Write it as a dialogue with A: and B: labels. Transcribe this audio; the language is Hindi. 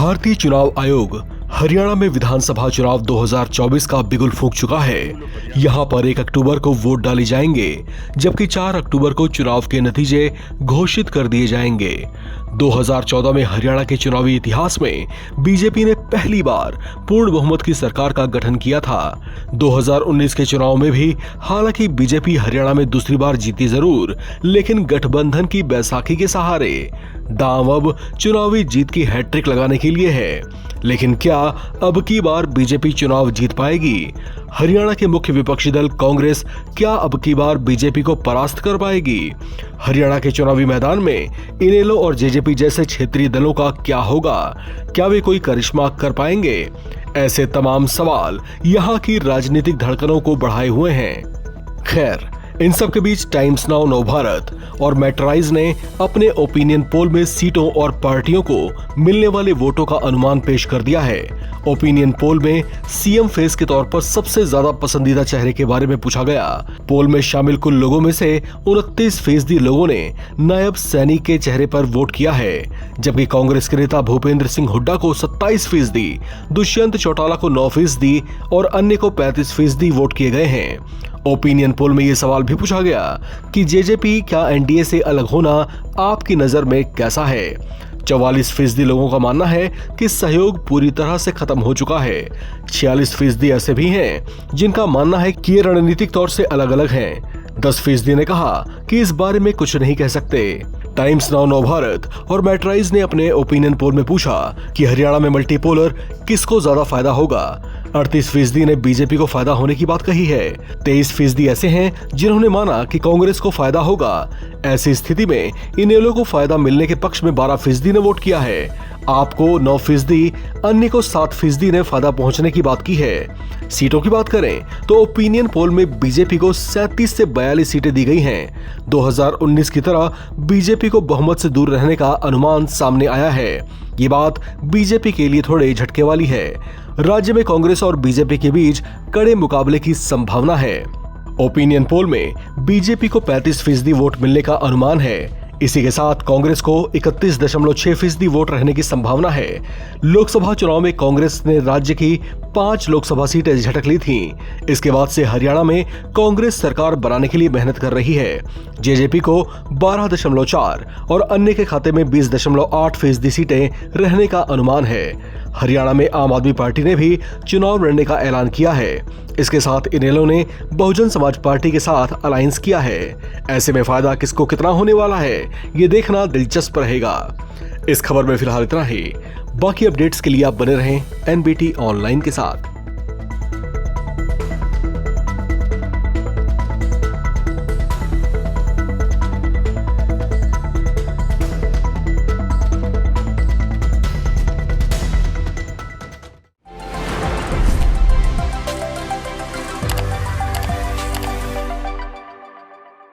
A: भारतीय चुनाव आयोग हरियाणा में विधानसभा चुनाव 2024 का बिगुल फूंक चुका है। यहां पर 1 अक्टूबर को वोट डाले जाएंगे, जबकि 4 अक्टूबर को चुनाव के नतीजे घोषित कर दिए जाएंगे। 2014 में हरियाणा के चुनावी इतिहास में बीजेपी ने पहली बार पूर्ण बहुमत की सरकार का गठन किया था। 2019 के चुनाव में भी हालांकि बीजेपी हरियाणा में दूसरी बार जीती जरूर, लेकिन गठबंधन की बैसाखी के सहारे दांव अब चुनावी जीत की हैट्रिक लगाने के लिए है। लेकिन क्या अब की बार बीजेपी चुनाव जीत पाएगी? हरियाणा के मुख्य विपक्षी दल कांग्रेस क्या अब की बार बीजेपी को परास्त कर पाएगी? हरियाणा के चुनावी मैदान में इनेलो और जेजेपी जैसे क्षेत्रीय दलों का क्या होगा? क्या वे कोई करिश्मा कर पाएंगे? ऐसे तमाम सवाल यहाँ की राजनीतिक धड़कनों को बढ़ाए हुए हैं। खैर, इन सब के बीच टाइम्स नाउ नवभारत और मैट्राइज ने अपने ओपिनियन पोल में सीटों और पार्टियों को मिलने वाले वोटों का अनुमान पेश कर दिया है। ओपिनियन पोल में सीएम फेस के तौर पर सबसे ज्यादा पसंदीदा चेहरे के बारे में पूछा गया। पोल में शामिल कुल लोगों में से 29% लोगों ने नायब सैनी के चेहरे पर वोट किया है, जबकि कांग्रेस के नेता भूपेंद्र सिंह हुड्डा को 27%, दुष्यंत चौटाला को 9% और अन्य को 35% वोट किए गए हैं। ओपिनियन पोल में ये सवाल भी पूछा गया कि जेजेपी क्या एनडीए से अलग होना आपकी नजर में कैसा है? 44% लोगों का मानना है कि सहयोग पूरी तरह से खत्म हो चुका है। 46% ऐसे भी हैं जिनका मानना है कि ये रणनीतिक तौर से अलग अलग हैं। 10% ने कहा कि इस बारे में कुछ नहीं कह सकते। टाइम्स नाउ नवभारत और मैट्राइज ने अपने ओपिनियन पोल में पूछा कि हरियाणा में मल्टीपोलर किसको ज्यादा फायदा होगा। 38% ने बीजेपी को फायदा होने की बात कही है। 23% ऐसे हैं जिन्होंने माना कि कांग्रेस को फायदा होगा। ऐसी स्थिति में इनेलो को फायदा मिलने के पक्ष में 12% ने वोट किया है। आपको 9%, अन्य को 7% ने फायदा पहुंचने की बात की है। सीटों की बात करें तो ओपिनियन पोल में बीजेपी को 37 से 42 सीटें दी गई हैं। 2019 की तरह बीजेपी को बहुमत से दूर रहने का अनुमान सामने आया है। ये बात बीजेपी के लिए थोड़े झटके वाली है। राज्य में कांग्रेस और बीजेपी के बीच कड़े मुकाबले की संभावना है। ओपिनियन पोल में बीजेपी को 35% वोट मिलने का अनुमान है। इसी के साथ कांग्रेस को 31.6% वोट रहने की संभावना है। लोकसभा चुनाव में कांग्रेस ने राज्य की 5 लोकसभा सीटें झटक ली थीं। इसके बाद से हरियाणा में कांग्रेस सरकार बनाने के लिए मेहनत कर रही है। जेजेपी को 12.4 और अन्य के खाते में 20.8% सीटें रहने का अनुमान है। हरियाणा में आम आदमी पार्टी ने भी चुनाव लड़ने का ऐलान किया है। इसके साथ इनेलो ने बहुजन समाज पार्टी के साथ अलायंस किया है। ऐसे में फायदा किसको कितना होने वाला है, ये देखना दिलचस्प रहेगा। इस खबर में फिलहाल इतना ही। बाकी अपडेट्स के लिए आप बने रहें एनबीटी ऑनलाइन के साथ।